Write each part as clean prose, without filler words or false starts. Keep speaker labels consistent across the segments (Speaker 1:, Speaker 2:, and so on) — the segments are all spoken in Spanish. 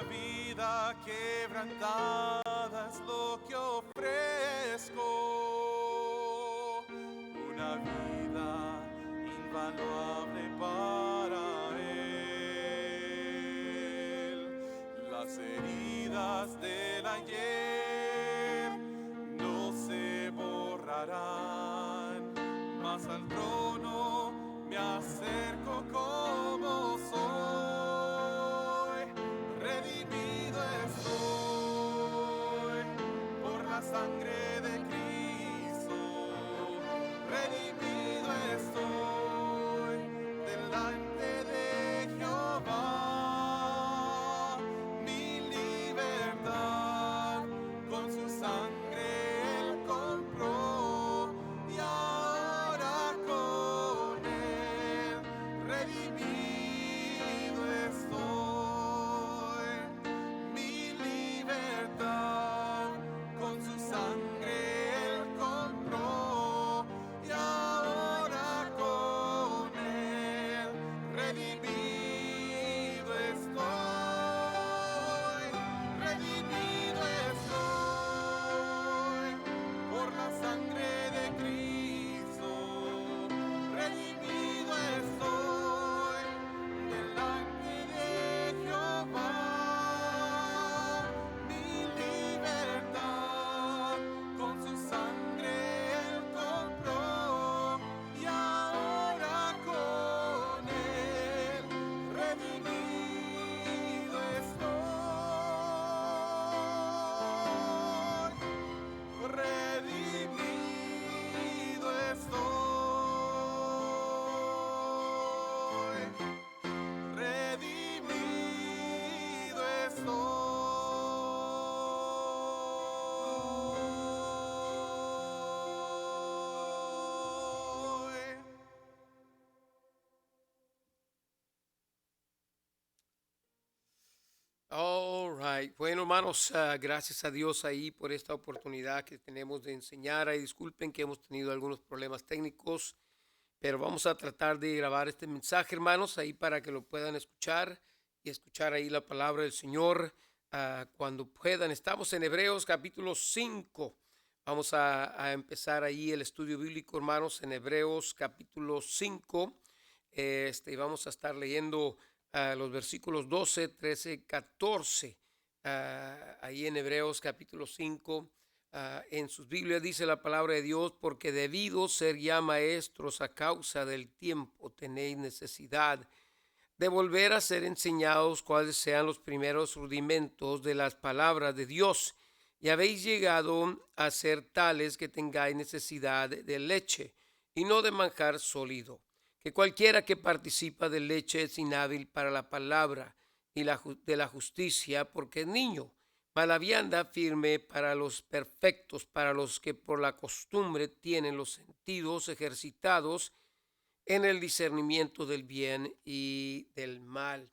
Speaker 1: Una vida quebrantada es lo que ofrezco, una vida invaluable para Él. Las heridas del ayer no se borrarán, mas al trono me acerco como soy. Redimido estoy por la sangre de Cristo. Redimido estoy delante de Jehová. Mi libertad con su sangre Él compró, y ahora con Él redimido estoy. Mi libertad con su sangre Él compró, y ahora con Él redimido estoy. Redimido estoy por la sangre de Cristo. Redimido estoy delante de Jehová. Mi libertad con su sangre Él compró, y ahora con Él redimido estoy. Redimido estoy. Redimido estoy.
Speaker 2: All right. Bueno, hermanos, gracias a Dios ahí por esta oportunidad que tenemos de enseñar. Y disculpen que hemos tenido algunos problemas técnicos, pero vamos a tratar de grabar este mensaje, hermanos, ahí para que lo puedan escuchar y escuchar ahí la palabra del Señor cuando puedan. Estamos en Hebreos capítulo 5. Vamos a empezar ahí el estudio bíblico, hermanos, en Hebreos capítulo 5. Y vamos a estar leyendo los versículos 12, 13, 14. Ahí en Hebreos capítulo 5. En sus Biblias dice la palabra de Dios: porque debido ser ya maestros a causa del tiempo, tenéis necesidad de volver a ser enseñados cuáles sean los primeros rudimentos de las palabras de Dios. Y habéis llegado a ser tales que tengáis necesidad de leche y no de manjar sólido. Que cualquiera que participa de leche es inhábil para la palabra y de la justicia, porque es niño. Mas la vianda firme para los perfectos, para los que por la costumbre tienen los sentidos ejercitados en el discernimiento del bien y del mal.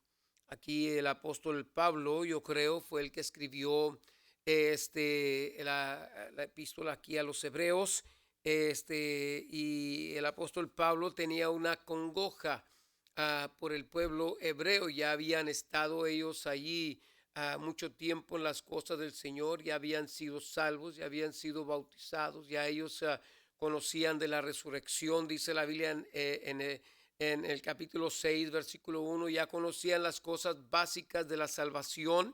Speaker 2: Aquí el apóstol Pablo, yo creo, fue el que escribió la epístola aquí a los hebreos. Y el apóstol Pablo tenía una congoja por el pueblo hebreo. Ya habían estado ellos allí mucho tiempo en las cosas del Señor, ya habían sido salvos, ya habían sido bautizados, ya ellos conocían de la resurrección, dice la Biblia en el capítulo 6, versículo 1, ya conocían las cosas básicas de la salvación.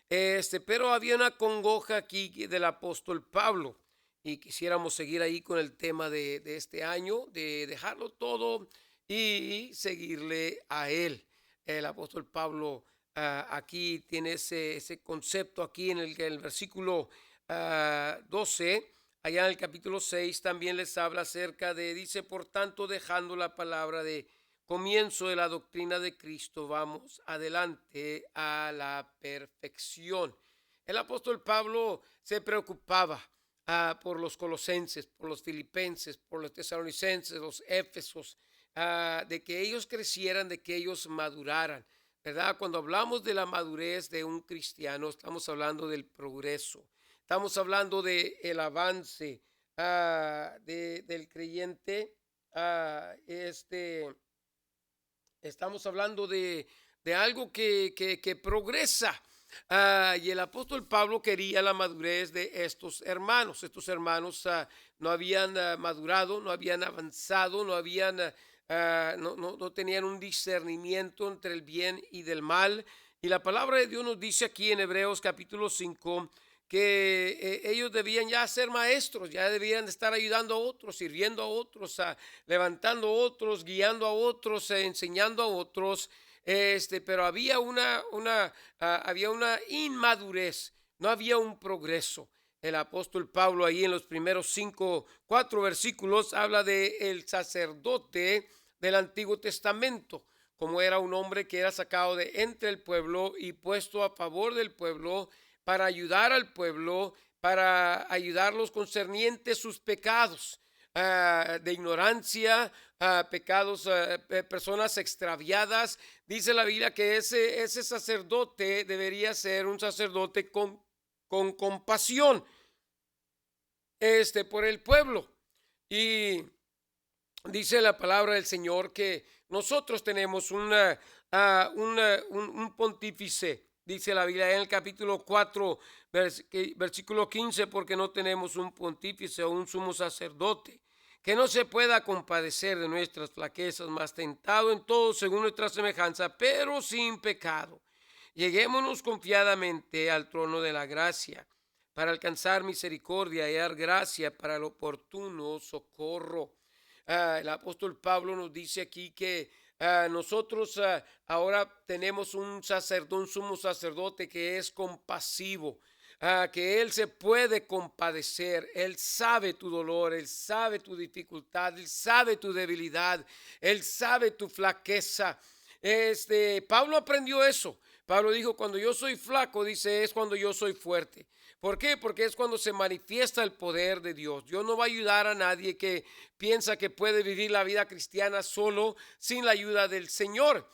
Speaker 2: Pero había una congoja aquí del apóstol Pablo, y quisiéramos seguir ahí con el tema de este año, de dejarlo todo y seguirle a él. El apóstol Pablo aquí tiene ese concepto aquí en el versículo 12. Allá en el capítulo 6 también les habla acerca de, dice: por tanto, dejando la palabra de comienzo de la doctrina de Cristo, vamos adelante a la perfección. El apóstol Pablo se preocupaba por los colosenses, por los filipenses, por los tesalonicenses, los éfesos, de que ellos crecieran, de que ellos maduraran, ¿verdad? Cuando hablamos de la madurez de un cristiano, estamos hablando del progreso, estamos hablando del avance del creyente. Uh, este Estamos hablando de algo que progresa. Y el apóstol Pablo quería la madurez de estos hermanos. Estos hermanos no habían madurado, no habían avanzado, no habían, no tenían un discernimiento entre el bien y del mal. Y la palabra de Dios nos dice aquí en Hebreos capítulo 5 que ellos debían ya ser maestros, ya debían estar ayudando a otros, sirviendo a otros, levantando a otros, guiando a otros, enseñando a otros. Pero había una inmadurez, no había un progreso. El apóstol Pablo ahí en los primeros 4 versículos habla de el sacerdote del Antiguo Testamento, como era un hombre que era sacado de entre el pueblo y puesto a favor del pueblo para ayudar al pueblo, para ayudarlos concernientes sus pecados de ignorancia, pecados, personas extraviadas. Dice la Biblia que ese sacerdote debería ser un sacerdote con compasión por el pueblo. Y dice la palabra del Señor que nosotros tenemos un pontífice. Dice la Biblia en el capítulo 4, versículo 15, porque no tenemos un pontífice o un sumo sacerdote que no se pueda compadecer de nuestras flaquezas, mas tentado en todo según nuestra semejanza, pero sin pecado. Lleguémonos confiadamente al trono de la gracia para alcanzar misericordia y dar gracia para el oportuno socorro. El apóstol Pablo nos dice aquí que nosotros ahora tenemos un sumo sacerdote que es compasivo, que Él se puede compadecer. Él sabe tu dolor, Él sabe tu dificultad, Él sabe tu debilidad, Él sabe tu flaqueza. Pablo aprendió eso. Pablo dijo, cuando yo soy flaco, dice, es cuando yo soy fuerte. ¿Por qué? Porque es cuando se manifiesta el poder de Dios. Dios no va a ayudar a nadie que piensa que puede vivir la vida cristiana solo sin la ayuda del Señor.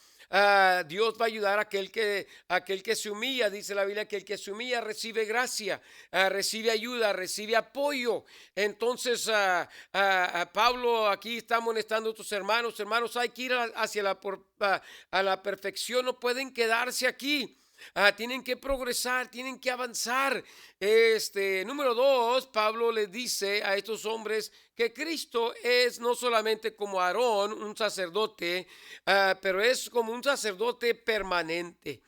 Speaker 2: Dios va a ayudar a aquel que se humilla. Dice la Biblia que el que se humilla recibe gracia, recibe ayuda, recibe apoyo. Entonces Pablo aquí está amonestando a tus hermanos. Hermanos, hay que ir hacia a la perfección, no pueden quedarse aquí. Tienen que progresar, tienen que avanzar. Número 2, Pablo les dice a estos hombres que Cristo es no solamente como Aarón, un sacerdote, pero es como un sacerdote permanente.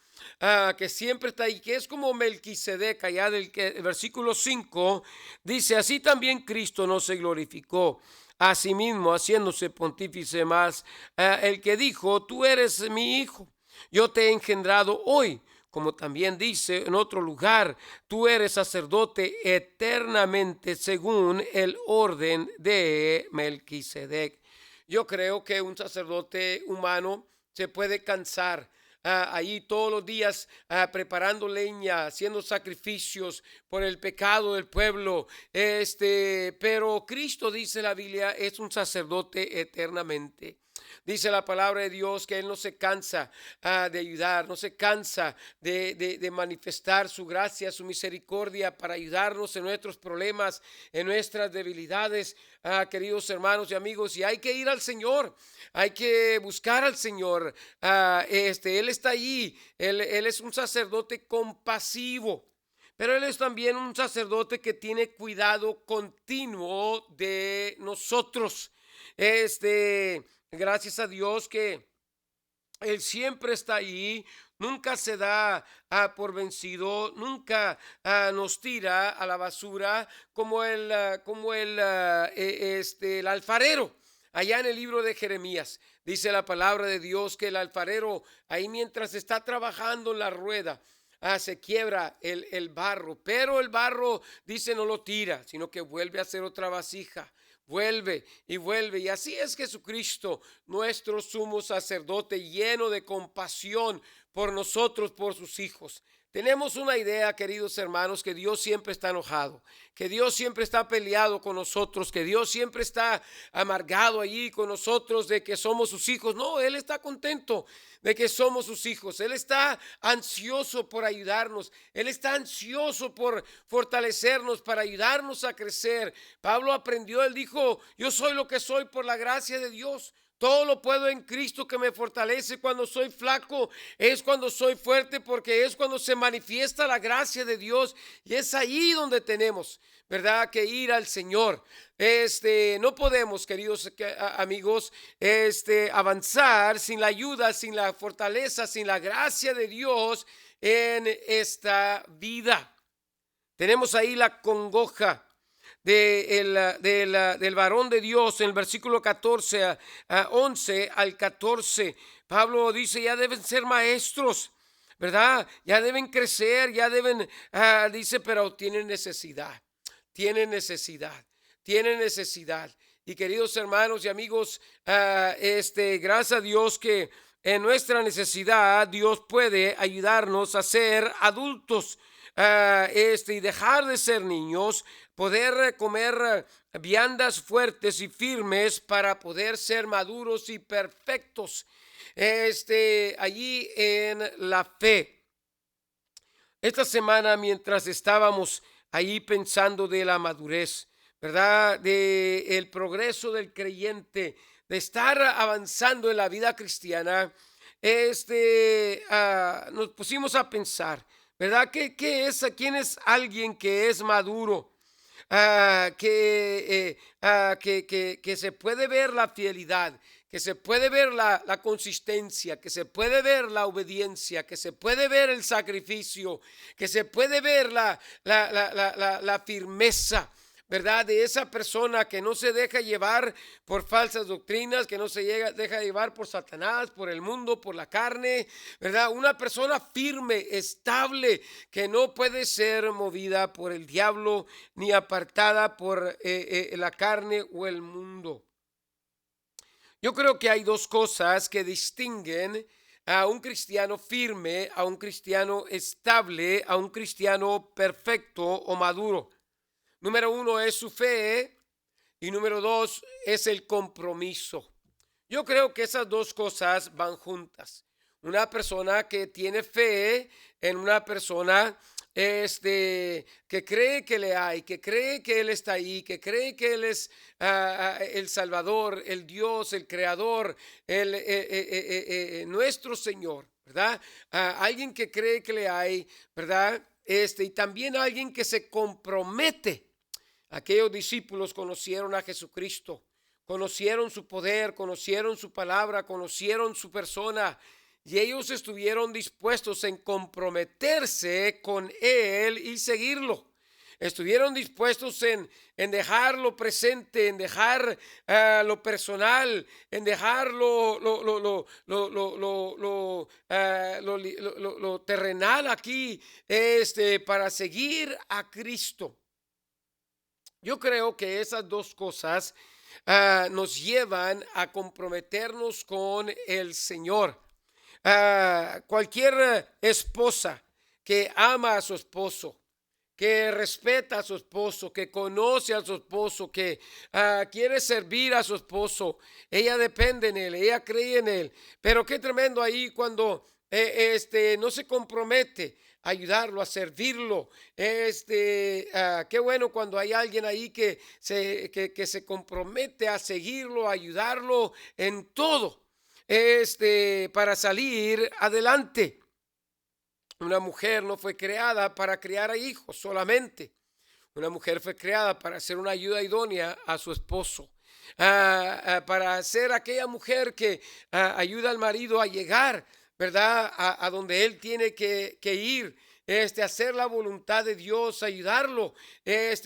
Speaker 2: Que siempre está ahí, que es como Melquisedec. Allá del versículo 5 dice, así también Cristo no se glorificó a sí mismo haciéndose pontífice más, el que dijo, tú eres mi hijo, yo te he engendrado hoy. Como también dice en otro lugar, tú eres sacerdote eternamente según el orden de Melquisedec. Yo creo que un sacerdote humano se puede cansar ahí todos los días preparando leña, haciendo sacrificios por el pecado del pueblo. Pero Cristo, dice la Biblia, es un sacerdote eternamente. Dice la palabra de Dios que Él no se cansa de ayudar, no se cansa de manifestar su gracia, su misericordia para ayudarnos en nuestros problemas, en nuestras debilidades, queridos hermanos y amigos. Y hay que ir al Señor, hay que buscar al Señor. Él está allí, Él es un sacerdote compasivo. Pero Él es también un sacerdote que tiene cuidado continuo de nosotros. Gracias a Dios que Él siempre está ahí, nunca se da por vencido, nunca nos tira a la basura como el alfarero. Allá en el libro de Jeremías dice la palabra de Dios que el alfarero ahí mientras está trabajando en la rueda, se quiebra el barro, pero el barro dice no lo tira, sino que vuelve a hacer otra vasija. Vuelve y vuelve. Y así es Jesucristo, nuestro sumo sacerdote, lleno de compasión por nosotros, por sus hijos. Tenemos una idea, queridos hermanos, que Dios siempre está enojado, que Dios siempre está peleado con nosotros, que Dios siempre está amargado allí con nosotros de que somos sus hijos. No, Él está contento de que somos sus hijos. Él está ansioso por ayudarnos. Él está ansioso por fortalecernos, para ayudarnos a crecer. Pablo aprendió, él dijo, yo soy lo que soy por la gracia de Dios. Todo lo puedo en Cristo que me fortalece. Cuando soy flaco es cuando soy fuerte, porque es cuando se manifiesta la gracia de Dios, y es ahí donde tenemos, ¿verdad?, que ir al Señor. No podemos, queridos amigos, avanzar sin la ayuda, sin la fortaleza, sin la gracia de Dios en esta vida. Tenemos ahí la congoja del varón de Dios en el versículo 14 a 11 al 14. Pablo dice: ya deben ser maestros, ¿verdad? Ya deben crecer, ya deben, dice, pero tienen necesidad, tienen necesidad, tienen necesidad. Y queridos hermanos y amigos, gracias a Dios que en nuestra necesidad Dios puede ayudarnos a ser adultos, y dejar de ser niños, poder comer viandas fuertes y firmes para poder ser maduros y perfectos, allí en la fe. Esta semana, mientras estábamos ahí pensando de la madurez, ¿verdad?, de el progreso del creyente, de estar avanzando en la vida cristiana, nos pusimos a pensar, ¿verdad? ¿Quién es alguien que es maduro? Que se puede ver la fidelidad, que se puede ver la consistencia, que se puede ver la obediencia, que se puede ver el sacrificio, que se puede ver la firmeza, ¿verdad?, de esa persona que no se deja llevar por falsas doctrinas, que no se deja llevar por Satanás, por el mundo, por la carne, ¿verdad? Una persona firme, estable, que no puede ser movida por el diablo ni apartada por la carne o el mundo. Yo creo que hay dos cosas que distinguen a un cristiano firme, a un cristiano estable, a un cristiano perfecto o maduro. Número uno es su fe, y número dos es el compromiso. Yo creo que esas dos cosas van juntas. Una persona que tiene fe en una persona que cree que le hay, que cree que Él está ahí, que cree que Él es el Salvador, el Dios, el Creador, nuestro Señor, ¿verdad? Alguien que cree que le hay, ¿verdad? Y también alguien que se compromete. Aquellos discípulos conocieron a Jesucristo, conocieron su poder, conocieron su palabra, conocieron su persona, y ellos estuvieron dispuestos en comprometerse con Él y seguirlo. Estuvieron dispuestos en dejar lo presente, en dejar lo personal, en dejar lo terrenal aquí, para seguir a Cristo. Yo creo que esas dos cosas nos llevan a comprometernos con el Señor. Cualquier esposa que ama a su esposo, que respeta a su esposo, que conoce a su esposo, que quiere servir a su esposo, ella depende en él, ella cree en él. Pero qué tremendo ahí cuando no se compromete a ayudarlo, a servirlo. Qué bueno cuando hay alguien ahí que se compromete a seguirlo, a ayudarlo en todo, para salir adelante. Una mujer no fue creada para criar a hijos solamente. Una mujer fue creada para ser una ayuda idónea a su esposo, para ser aquella mujer que ayuda al marido a llegar, ¿verdad?, a donde él tiene que ir, hacer la voluntad de Dios, ayudarlo.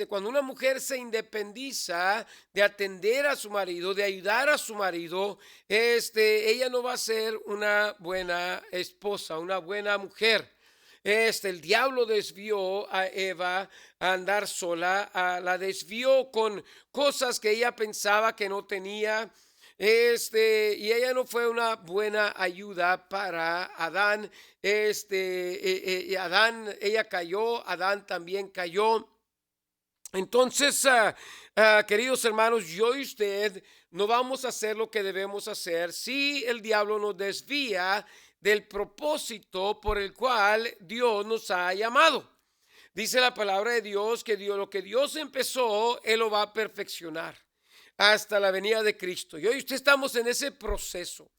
Speaker 2: Cuando una mujer se independiza de atender a su marido, de ayudar a su marido, ella no va a ser una buena esposa, una buena mujer. El diablo desvió a Eva a andar sola, la desvió con cosas que ella pensaba que no tenía, y ella no fue una buena ayuda para Adán. Adán, ella cayó, Adán también cayó. Entonces, queridos hermanos, yo y usted no vamos a hacer lo que debemos hacer si el diablo nos desvía del propósito por el cual Dios nos ha llamado. Dice la palabra de Dios que lo que Dios empezó, Él lo va a perfeccionar. hasta la venida de Cristo. Y hoy usted estamos en ese proceso.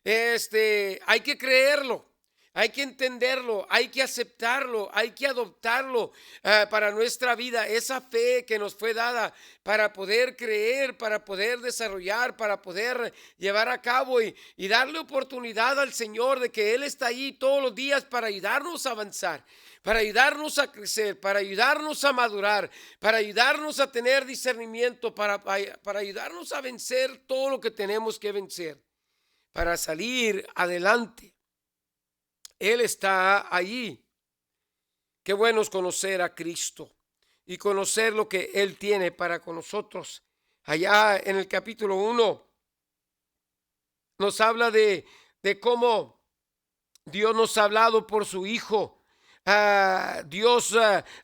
Speaker 2: Hay que creerlo. Hay que entenderlo, hay que aceptarlo, hay que adoptarlo para nuestra vida. Esa fe que nos fue dada para poder creer, para poder desarrollar, para poder llevar a cabo y darle oportunidad al Señor de que Él está ahí todos los días para ayudarnos a avanzar, para ayudarnos a crecer, para ayudarnos a madurar, para ayudarnos a tener discernimiento, para ayudarnos a vencer todo lo que tenemos que vencer, para salir adelante. Él está allí. Qué bueno es conocer a Cristo y conocer lo que Él tiene para con nosotros. Allá en el capítulo 1 nos habla de cómo Dios nos ha hablado por su Hijo. Dios,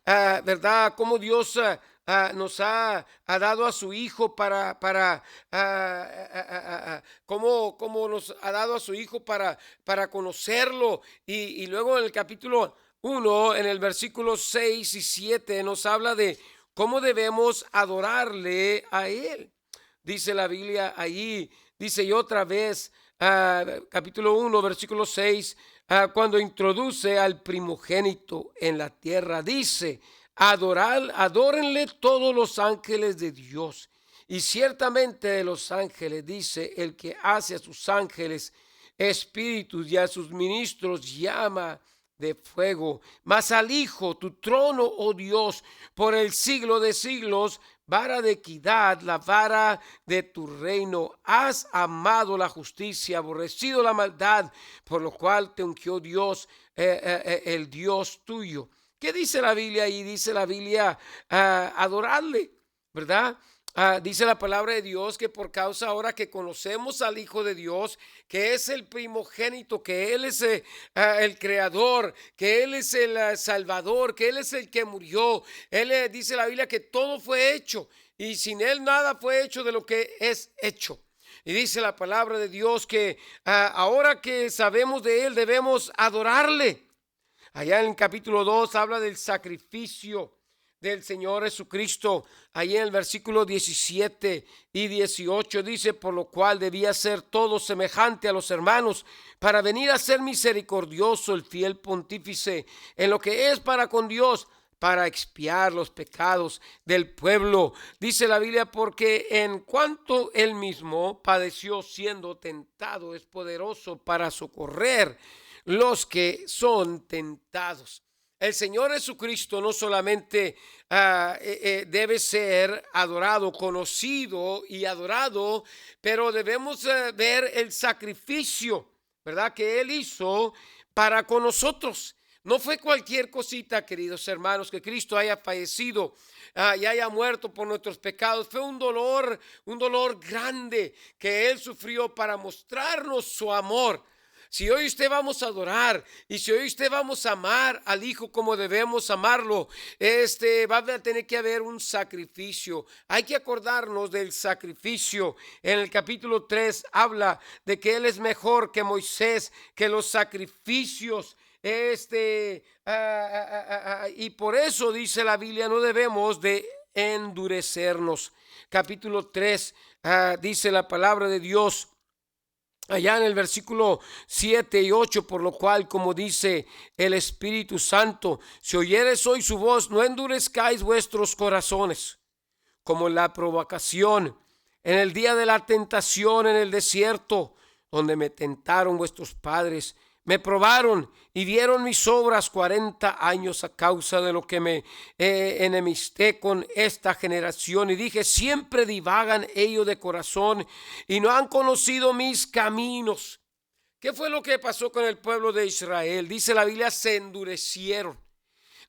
Speaker 2: ¿verdad? Cómo Dios nos ha dado a su Hijo cómo nos ha dado a su Hijo para conocerlo. Y luego en el capítulo 1, en el versículo 6 y 7, nos habla de cómo debemos adorarle a Él. Dice la Biblia allí, dice y otra vez, capítulo 1, versículo 6, cuando introduce al primogénito en la tierra, dice: adórenle todos los ángeles de Dios. Y ciertamente de los ángeles, dice, el que hace a sus ángeles espíritus y a sus ministros llama de fuego. Mas al Hijo, tu trono, oh Dios, por el siglo de siglos, vara de equidad, la vara de tu reino. Has amado la justicia, aborrecido la maldad, por lo cual te ungió Dios, el Dios tuyo. ¿Qué dice la Biblia ahí? Dice la Biblia, adorarle, ¿verdad? Dice la palabra de Dios que por causa ahora que conocemos al Hijo de Dios, que es el primogénito, que Él es el creador, que Él es el salvador, que Él es el que murió. Él dice la Biblia que todo fue hecho y sin Él nada fue hecho de lo que es hecho. Y dice la palabra de Dios que ahora que sabemos de Él debemos adorarle. Allá en el capítulo 2 habla del sacrificio del Señor Jesucristo. Allí en el versículo 17 y 18 dice: por lo cual debía ser todo semejante a los hermanos, para venir a ser misericordioso, el fiel pontífice, en lo que es para con Dios, para expiar los pecados del pueblo. Dice la Biblia, porque en cuanto Él mismo padeció siendo tentado, es poderoso para socorrer los que son tentados. El Señor Jesucristo no solamente debe ser adorado, conocido y adorado, pero debemos ver el sacrificio, ¿verdad?, que Él hizo para con nosotros. No fue cualquier cosita, queridos hermanos, que Cristo haya fallecido y haya muerto por nuestros pecados. Fue un dolor grande que Él sufrió para mostrarnos su amor. Si hoy usted vamos a adorar y si hoy usted vamos a amar al Hijo como debemos amarlo, va a tener que haber un sacrificio. Hay que acordarnos del sacrificio. En el capítulo 3 habla de que Él es mejor que Moisés, que los sacrificios. Y por eso dice la Biblia, no debemos de endurecernos. Capítulo 3 dice la palabra de Dios allá en el versículo 7 y 8, por lo cual, como dice el Espíritu Santo, si oyeres hoy su voz, no endurezcáis vuestros corazones, como en la provocación, en el día de la tentación en el desierto, donde me tentaron vuestros padres. Me probaron y vieron mis obras 40 años a causa de lo que me enemisté con esta generación. Y dije, siempre divagan ellos de corazón y no han conocido mis caminos. ¿Qué fue lo que pasó con el pueblo de Israel? Dice la Biblia, se endurecieron.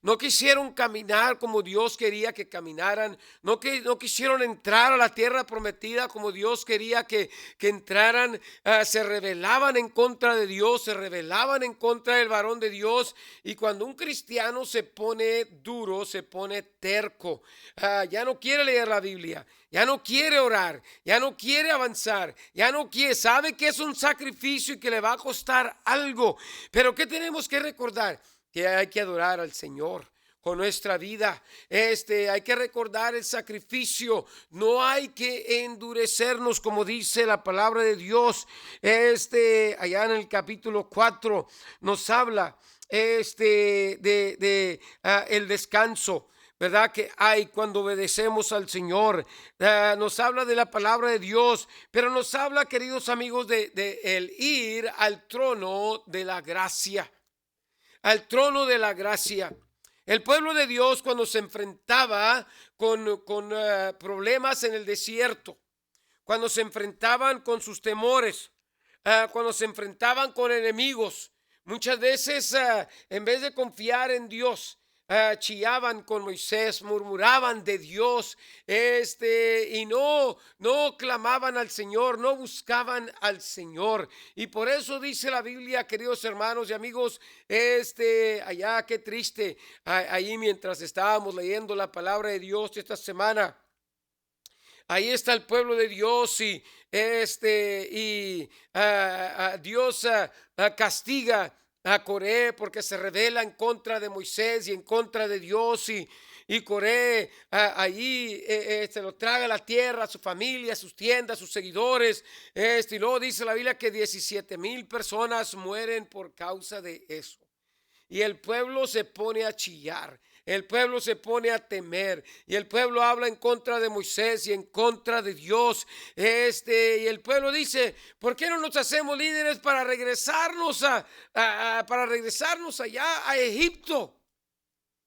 Speaker 2: No quisieron caminar como Dios quería que caminaran. No quisieron entrar a la tierra prometida como Dios quería que entraran. Se rebelaban en contra de Dios, se rebelaban en contra del varón de Dios. Y cuando un cristiano se pone duro, se pone terco, ya no quiere leer la Biblia, ya no quiere orar, ya no quiere avanzar, ya no quiere, sabe que es un sacrificio y que le va a costar algo. Pero ¿qué tenemos que recordar? Que hay que adorar al Señor con nuestra vida. Hay que recordar el sacrificio. No hay que endurecernos, como dice la palabra de Dios. Allá en el capítulo 4 nos habla el descanso, ¿verdad? Que hay cuando obedecemos al Señor. Nos habla de la palabra de Dios, pero nos habla, queridos amigos, de el ir al trono de la gracia. Al trono de la gracia. El pueblo de Dios, cuando se enfrentaba con problemas en el desierto, cuando se enfrentaban con sus temores, cuando se enfrentaban con enemigos, muchas veces en vez de confiar en Dios, chillaban con Moisés, murmuraban de Dios, y no clamaban al Señor, no buscaban al Señor. Y por eso dice la Biblia, queridos hermanos y amigos, allá qué triste, ahí mientras estábamos leyendo la palabra de Dios esta semana. Ahí está el pueblo de Dios y Dios castiga a Coré porque se rebela en contra de Moisés y en contra de Dios, y Coré allí se lo traga la tierra, a su familia, a sus tiendas, a sus seguidores. Y luego dice la Biblia que 17,000 personas mueren por causa de eso. Y el pueblo se pone a chillar, el pueblo se pone a temer, y el pueblo habla en contra de Moisés y en contra de Dios. Y el pueblo dice: ¿por qué no nos hacemos líderes para regresarnos para regresarnos allá a Egipto?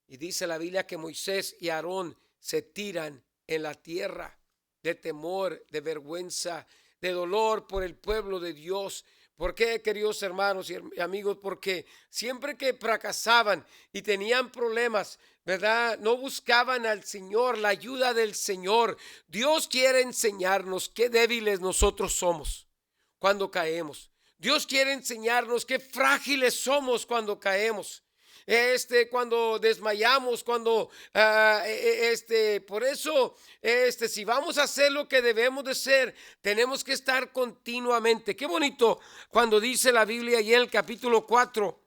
Speaker 2: Y dice la Biblia que Moisés y Aarón se tiran en la tierra de temor, de vergüenza, de dolor por el pueblo de Dios. ¿Por qué, queridos hermanos y amigos? Porque siempre que fracasaban y tenían problemas, ¿verdad?, no buscaban al Señor, la ayuda del Señor. Dios quiere enseñarnos qué débiles nosotros somos cuando caemos. Dios quiere enseñarnos qué frágiles somos cuando caemos. Cuando desmayamos, cuando por eso si vamos a hacer lo que debemos de ser, tenemos que estar continuamente. Qué bonito cuando dice la Biblia y en el capítulo 4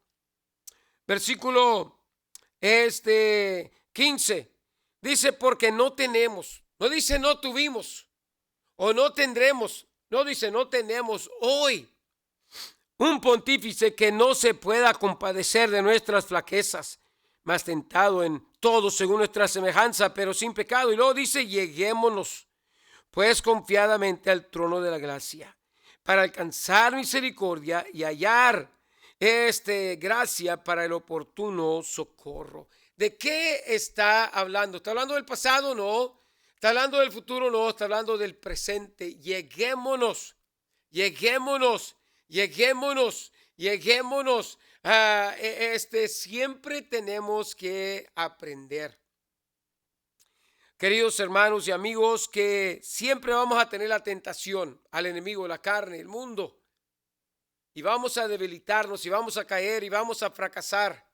Speaker 2: versículo 15, dice: porque no tenemos, no dice no tuvimos o no tendremos, no dice no tenemos hoy un pontífice que no se pueda compadecer de nuestras flaquezas, mas tentado en todo según nuestra semejanza, pero sin pecado. Y luego dice: lleguémonos pues confiadamente al trono de la gracia, para alcanzar misericordia y hallar gracia para el oportuno socorro. ¿De qué está hablando? ¿Está hablando del pasado? No. ¿Está hablando del futuro? No. Está hablando del presente. Lleguémonos. Siempre tenemos que aprender, queridos hermanos y amigos, que siempre vamos a tener la tentación al enemigo, la carne, el mundo, y vamos a debilitarnos y vamos a caer y vamos a fracasar,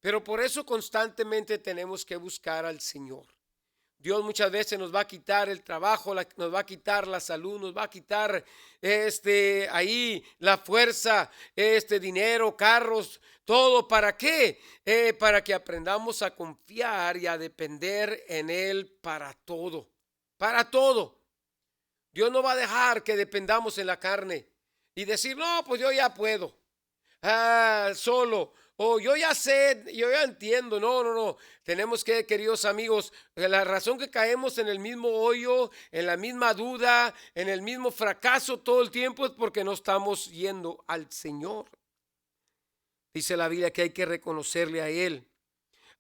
Speaker 2: pero por eso constantemente tenemos que buscar al Señor. Dios muchas veces nos va a quitar el trabajo, nos va a quitar la salud, nos va a quitar ahí la fuerza, dinero, carros, todo. ¿Para qué? Para que aprendamos a confiar y a depender en Él para todo. Para todo. Dios no va a dejar que dependamos en la carne y decir: no, pues yo ya puedo. Solo. Yo ya sé, yo ya entiendo. No. Tenemos que, queridos amigos, la razón que caemos en el mismo hoyo, en la misma duda, en el mismo fracaso todo el tiempo, es porque no estamos yendo al Señor. Dice la Biblia que hay que reconocerle a Él.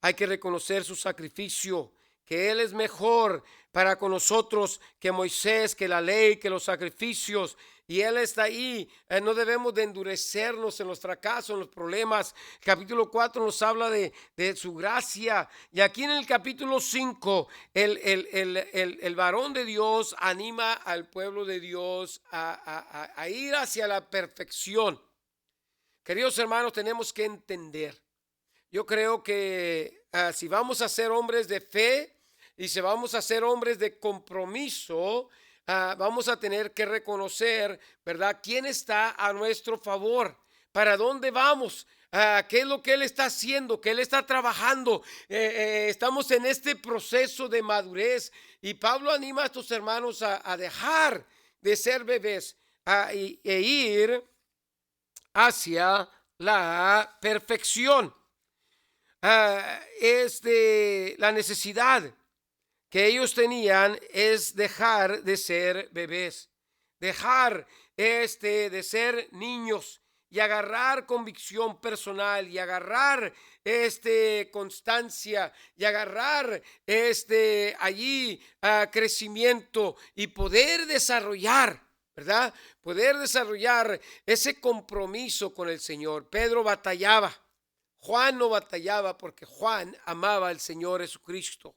Speaker 2: Hay que reconocer su sacrificio, que Él es mejor para con nosotros que Moisés, que la ley, que los sacrificios. Y Él está ahí. No debemos de endurecernos en los fracasos, en los problemas. Capítulo 4 nos habla de su gracia. Y aquí en el capítulo 5, el varón de Dios anima al pueblo de Dios a ir hacia la perfección. Queridos hermanos, tenemos que entender. Yo creo que si vamos a ser hombres de fe y si vamos a ser hombres de compromiso, vamos a tener que reconocer, ¿verdad?, quién está a nuestro favor, para dónde vamos. qué es lo que Él está haciendo, que Él está trabajando. Estamos en este proceso de madurez y Pablo anima a estos hermanos a dejar de ser bebés e ir hacia la perfección. La necesidad que ellos tenían es dejar de ser bebés, dejar de ser niños y agarrar convicción personal y agarrar constancia y agarrar allí crecimiento y poder desarrollar, ¿verdad? Poder desarrollar ese compromiso con el Señor. Pedro batallaba. Juan no batallaba porque Juan amaba al Señor Jesucristo.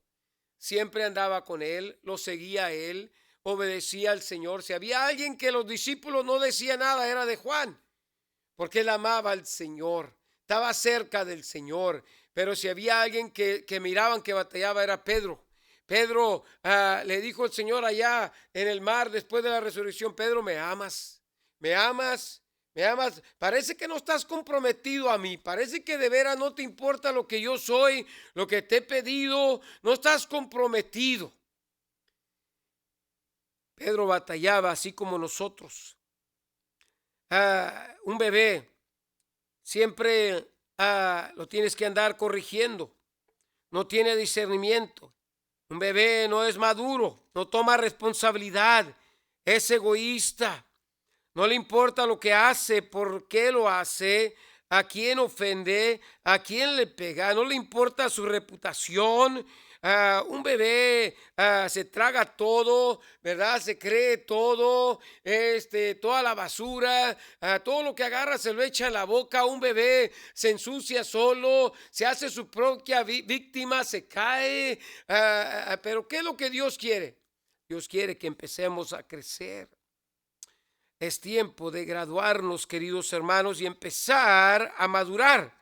Speaker 2: Siempre andaba con Él, lo seguía a Él, obedecía al Señor. Si había alguien que los discípulos no decía nada, era de Juan, porque él amaba al Señor, estaba cerca del Señor. Pero si había alguien que miraban que batallaba, era Pedro. Pedro le dijo al Señor allá en el mar después de la resurrección: Pedro, ¿me amas? ¿Me amas? ¿Me amas? Parece que no estás comprometido a mí. Parece que de veras no te importa lo que yo soy, lo que te he pedido. No estás comprometido. Pedro batallaba así como nosotros. Un bebé siempre lo tienes que andar corrigiendo. No tiene discernimiento. Un bebé no es maduro, no toma responsabilidad, es egoísta. No le importa lo que hace, por qué lo hace, a quién ofende, a quién le pega, no le importa su reputación. Un bebé se traga todo, ¿verdad? Se cree todo, toda la basura, todo lo que agarra se lo echa en la boca. Un bebé se ensucia solo, se hace su propia víctima, se cae. Pero ¿qué es lo que Dios quiere? Dios quiere que empecemos a crecer. Es tiempo de graduarnos, queridos hermanos, y empezar a madurar.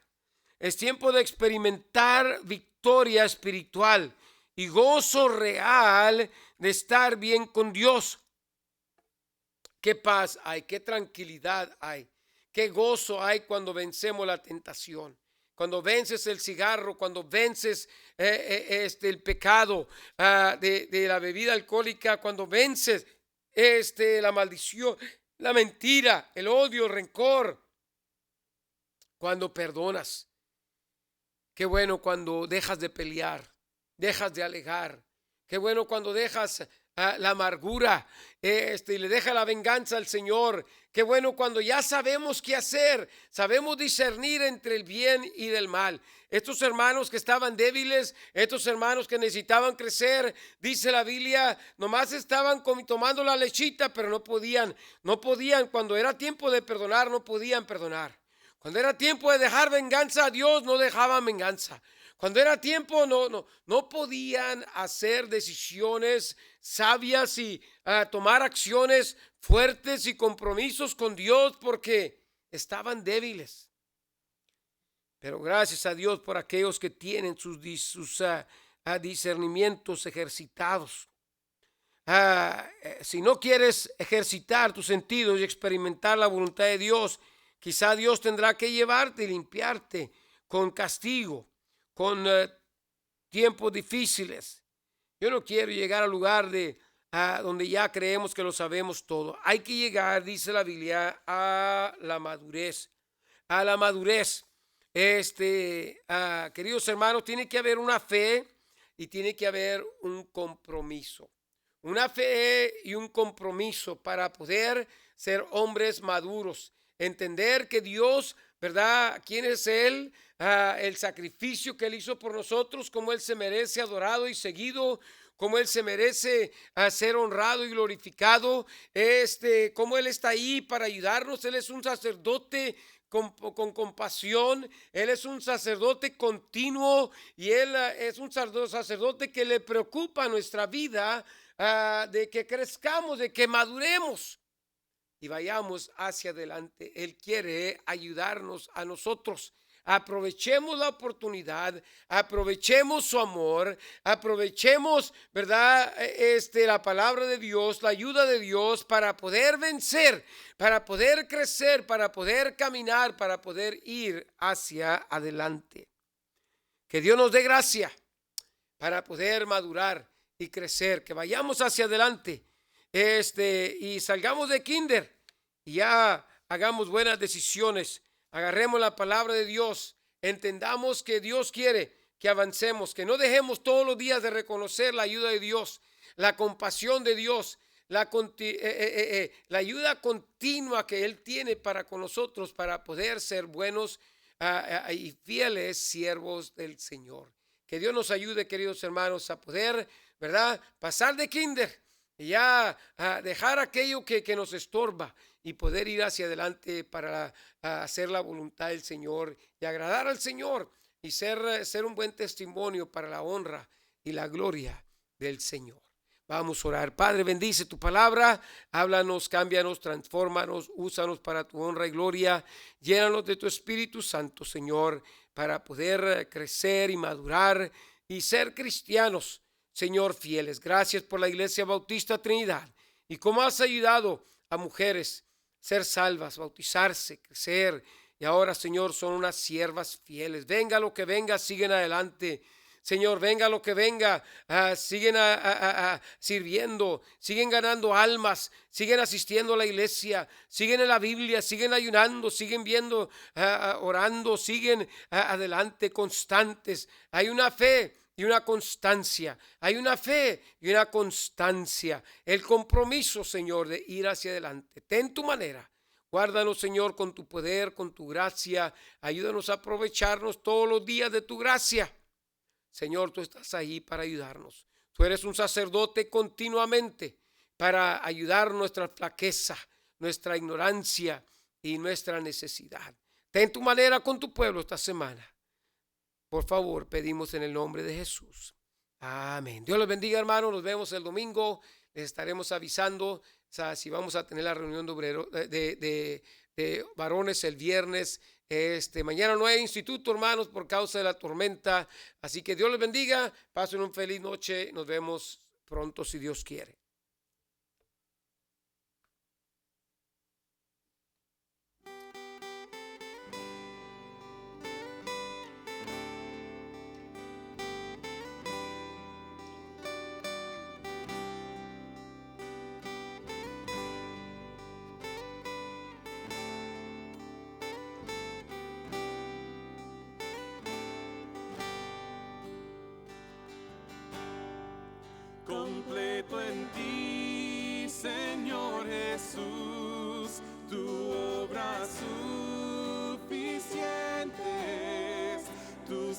Speaker 2: Es tiempo de experimentar victoria espiritual y gozo real de estar bien con Dios. Qué paz hay, qué tranquilidad hay, qué gozo hay cuando vencemos la tentación. Cuando vences el cigarro, cuando vences el pecado de la bebida alcohólica, cuando vences la maldición, la mentira, el odio, el rencor, cuando perdonas. Qué bueno cuando dejas de pelear, dejas de alegar. Qué bueno cuando dejas la amargura y le dejas la venganza al Señor. Qué bueno cuando ya sabemos qué hacer, sabemos discernir entre el bien y del mal. Estos hermanos que estaban débiles, estos hermanos que necesitaban crecer, dice la Biblia, nomás estaban tomando la lechita, pero no podían, cuando era tiempo de perdonar, no podían perdonar. Cuando era tiempo de dejar venganza a Dios, no dejaban venganza. Cuando era tiempo, no podían hacer decisiones sabias y tomar acciones fuertes y compromisos con Dios porque estaban débiles. Pero gracias a Dios por aquellos que tienen sus discernimientos ejercitados. Si no quieres ejercitar tus sentidos y experimentar la voluntad de Dios, quizá Dios tendrá que llevarte y limpiarte con castigo, con tiempos difíciles. Yo no quiero llegar al lugar donde ya creemos que lo sabemos todo. Hay que llegar, dice la Biblia, a la madurez. A la madurez. Queridos hermanos, tiene que haber una fe y tiene que haber un compromiso. Una fe y un compromiso para poder ser hombres maduros. Entender que Dios, ¿verdad? ¿Quién es Él? El sacrificio que Él hizo por nosotros, cómo Él se merece adorado y seguido, cómo Él se merece ser honrado y glorificado, cómo Él está ahí para ayudarnos. Él es un sacerdote con compasión, Él es un sacerdote continuo y Él es un sacerdote que le preocupa nuestra vida, de que crezcamos, de que maduremos y vayamos hacia adelante. Él quiere ayudarnos a nosotros aprovechemos la oportunidad, aprovechemos su amor, aprovechemos, ¿verdad? La palabra de Dios, la ayuda de Dios para poder vencer, para poder crecer, para poder caminar, para poder ir hacia adelante. Que Dios nos dé gracia para poder madurar y crecer, que vayamos hacia adelante, y salgamos de kinder y ya hagamos buenas decisiones, agarremos la palabra de Dios, entendamos que Dios quiere que avancemos, que no dejemos todos los días de reconocer la ayuda de Dios, la compasión de Dios, la ayuda continua que Él tiene para con nosotros, para poder ser buenos y fieles siervos del Señor. Que Dios nos ayude, queridos hermanos, a poder, ¿verdad?, pasar de kinder y ya dejar aquello que nos estorba y poder ir hacia adelante para hacer la voluntad del Señor y agradar al Señor y ser un buen testimonio para la honra y la gloria del Señor. Vamos a orar. Padre, bendice tu palabra, háblanos, cámbianos, transfórmanos, úsanos para tu honra y gloria. Llénanos de tu Espíritu Santo, Señor, para poder crecer y madurar y ser cristianos, Señor, fieles. Gracias por la Iglesia Bautista Trinidad y cómo has ayudado a mujeres a ser salvas, bautizarse, crecer. Y ahora, Señor, son unas siervas fieles. Venga lo que venga, siguen adelante. Señor, venga lo que venga, siguen sirviendo, siguen ganando almas, siguen asistiendo a la iglesia, siguen en la Biblia, siguen ayunando, siguen viendo, orando, siguen adelante, constantes. Hay una fe y una constancia, hay una fe y una constancia. El compromiso, Señor, de ir hacia adelante. Ten tu manera. Guárdanos, Señor, con tu poder, con tu gracia. Ayúdanos a aprovecharnos todos los días de tu gracia. Señor, tú estás ahí para ayudarnos. Tú eres un sacerdote continuamente para ayudar nuestra flaqueza, nuestra ignorancia y nuestra necesidad. Ten tu manera con tu pueblo esta semana. Por favor, pedimos en el nombre de Jesús. Amén. Dios los bendiga, hermanos. Nos vemos el domingo. Les estaremos avisando si vamos a tener la reunión de varones el viernes. Mañana no hay instituto, hermanos, por causa de la tormenta. Así que Dios les bendiga. Pasen una feliz noche. Nos vemos pronto si Dios quiere.
Speaker 1: Completo en ti, Señor Jesús, tu obra suficiente es, tu